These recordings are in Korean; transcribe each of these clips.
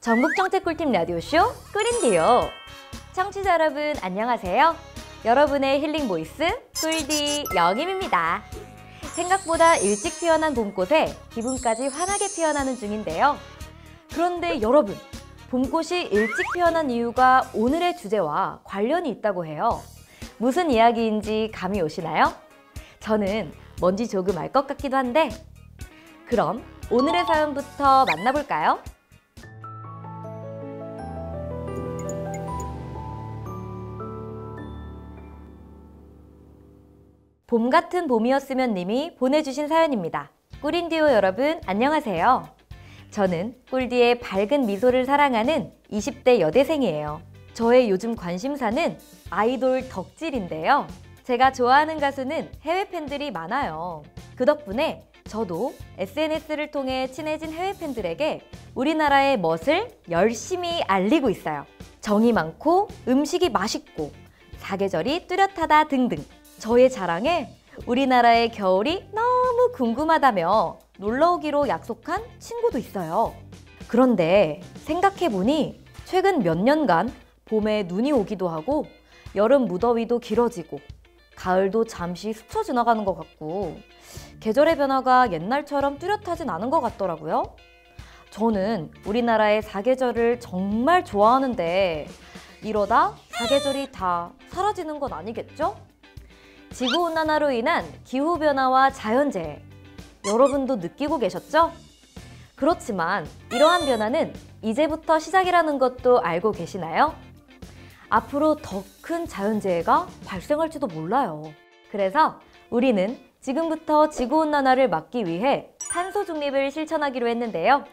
전국 정책 꿀팁 라디오쇼 꿀인디요. 청취자 여러분 안녕하세요. 여러분의 힐링 보이스 꿀디 영임입니다. 생각보다 일찍 피어난 봄꽃에 기분까지 환하게 피어나는 중인데요. 그런데 여러분, 봄꽃이 일찍 피어난 이유가 오늘의 주제와 관련이 있다고 해요. 무슨 이야기인지 감이 오시나요? 저는 뭔지 조금 알 것 같기도 한데, 그럼 오늘의 사연부터 만나볼까요? 봄 같은 봄이었으면 님이 보내주신 사연입니다. 꿀인디오 여러분 안녕하세요. 저는 꿀디의 밝은 미소를 사랑하는 20대 여대생이에요. 저의 요즘 관심사는 아이돌 덕질인데요. 제가 좋아하는 가수는 해외 팬들이 많아요. 그 덕분에 저도 SNS를 통해 친해진 해외 팬들에게 우리나라의 멋을 열심히 알리고 있어요. 정이 많고 음식이 맛있고 사계절이 뚜렷하다 등등. 저의 자랑에 우리나라의 겨울이 너무 궁금하다며 놀러오기로 약속한 친구도 있어요. 그런데 생각해보니 최근 몇 년간 봄에 눈이 오기도 하고 여름 무더위도 길어지고 가을도 잠시 스쳐 지나가는 것 같고 계절의 변화가 옛날처럼 뚜렷하진 않은 것 같더라고요. 저는 우리나라의 사계절을 정말 좋아하는데 이러다 사계절이 다 사라지는 건 아니겠죠? 지구온난화로 인한 기후변화와 자연재해, 여러분도 느끼고 계셨죠? 그렇지만 이러한 변화는 이제부터 시작이라는 것도 알고 계시나요? 앞으로 더 큰 자연재해가 발생할지도 몰라요. 그래서 우리는 지금부터 지구온난화를 막기 위해 탄소중립을 실천하기로 했는데요.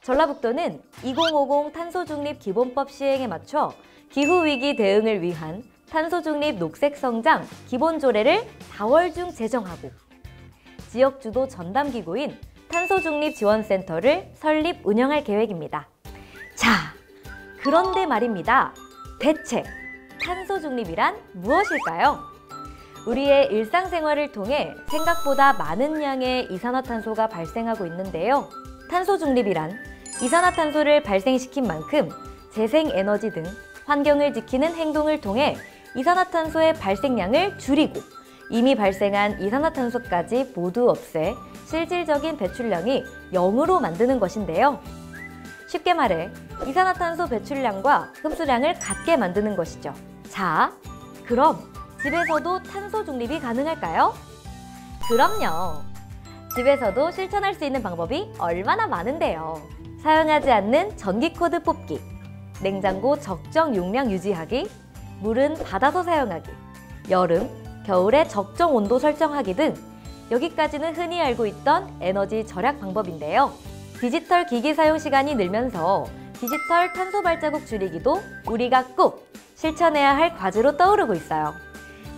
전라북도는 2050 탄소중립 기본법 시행에 맞춰 기후위기 대응을 위한 탄소중립 녹색성장 기본조례를 4월 중 제정하고 지역주도 전담기구인 탄소중립지원센터를 설립 운영할 계획입니다. 자, 그런데 말입니다. 대체 탄소중립이란 무엇일까요? 우리의 일상생활을 통해 생각보다 많은 양의 이산화탄소가 발생하고 있는데요. 탄소중립이란 이산화탄소를 발생시킨 만큼 재생에너지 등 환경을 지키는 행동을 통해 이산화탄소의 발생량을 줄이고 이미 발생한 이산화탄소까지 모두 없애 실질적인 배출량이 0으로 만드는 것인데요. 쉽게 말해 이산화탄소 배출량과 흡수량을 같게 만드는 것이죠. 자, 그럼 집에서도 탄소 중립이 가능할까요? 그럼요. 집에서도 실천할 수 있는 방법이 얼마나 많은데요. 사용하지 않는 전기코드 뽑기, 냉장고 적정 용량 유지하기, 물은 받아서 사용하기, 여름, 겨울에 적정 온도 설정하기 등 여기까지는 흔히 알고 있던 에너지 절약 방법인데요. 디지털 기기 사용 시간이 늘면서 디지털 탄소 발자국 줄이기도 우리가 꼭 실천해야 할 과제로 떠오르고 있어요.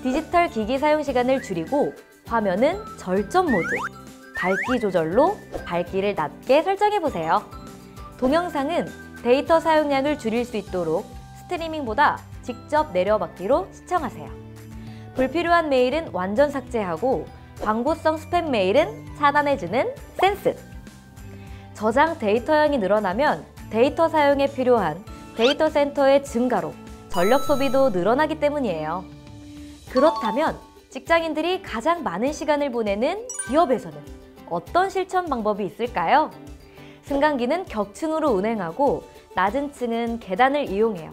디지털 기기 사용 시간을 줄이고 화면은 절전 모드, 밝기 조절로 밝기를 낮게 설정해보세요. 동영상은 데이터 사용량을 줄일 수 있도록 스트리밍보다 직접 내려받기로 시청하세요. 불필요한 메일은 완전 삭제하고 광고성 스팸 메일은 차단해주는 센스! 저장 데이터량이 늘어나면 데이터 사용에 필요한 데이터 센터의 증가로 전력 소비도 늘어나기 때문이에요. 그렇다면 직장인들이 가장 많은 시간을 보내는 기업에서는 어떤 실천 방법이 있을까요? 승강기는 격층으로 운행하고 낮은 층은 계단을 이용해요.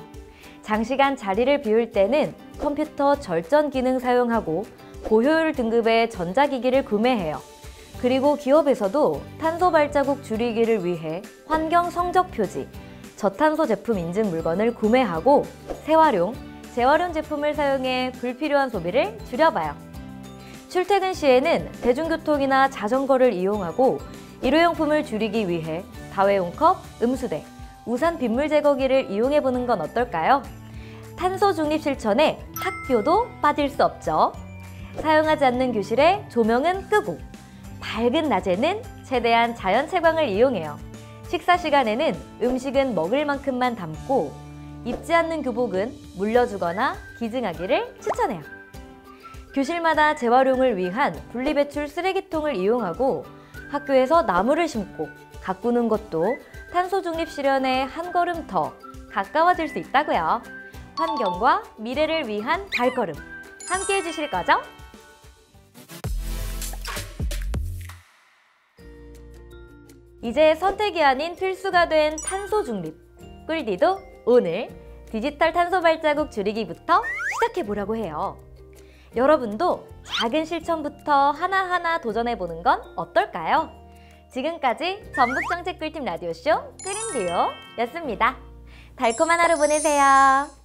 장시간 자리를 비울 때는 컴퓨터 절전 기능 사용하고 고효율 등급의 전자기기를 구매해요. 그리고 기업에서도 탄소 발자국 줄이기를 위해 환경 성적 표지, 저탄소 제품 인증 물건을 구매하고 재활용 제품을 사용해 불필요한 소비를 줄여봐요. 출퇴근 시에는 대중교통이나 자전거를 이용하고 일회용품을 줄이기 위해 다회용 컵, 음수대, 우산 빗물 제거기를 이용해보는 건 어떨까요? 탄소 중립 실천에 학교도 빠질 수 없죠. 사용하지 않는 교실에 조명은 끄고 밝은 낮에는 최대한 자연 채광을 이용해요. 식사 시간에는 음식은 먹을 만큼만 담고 입지 않는 교복은 물려주거나 기증하기를 추천해요. 교실마다 재활용을 위한 분리배출 쓰레기통을 이용하고 학교에서 나무를 심고 가꾸는 것도 탄소 중립 실현에 한 걸음 더 가까워질 수 있다고요. 환경과 미래를 위한 발걸음 함께 해주실 거죠? 이제 선택이 아닌 필수가 된 탄소 중립. 꿀디도 오늘 디지털 탄소 발자국 줄이기부터 시작해보려고 해요. 여러분도 작은 실천부터 하나하나 도전해보는 건 어떨까요? 지금까지 전북정책 꿀팁 라디오쇼 꿀인디오였습니다. 달콤한 하루 보내세요.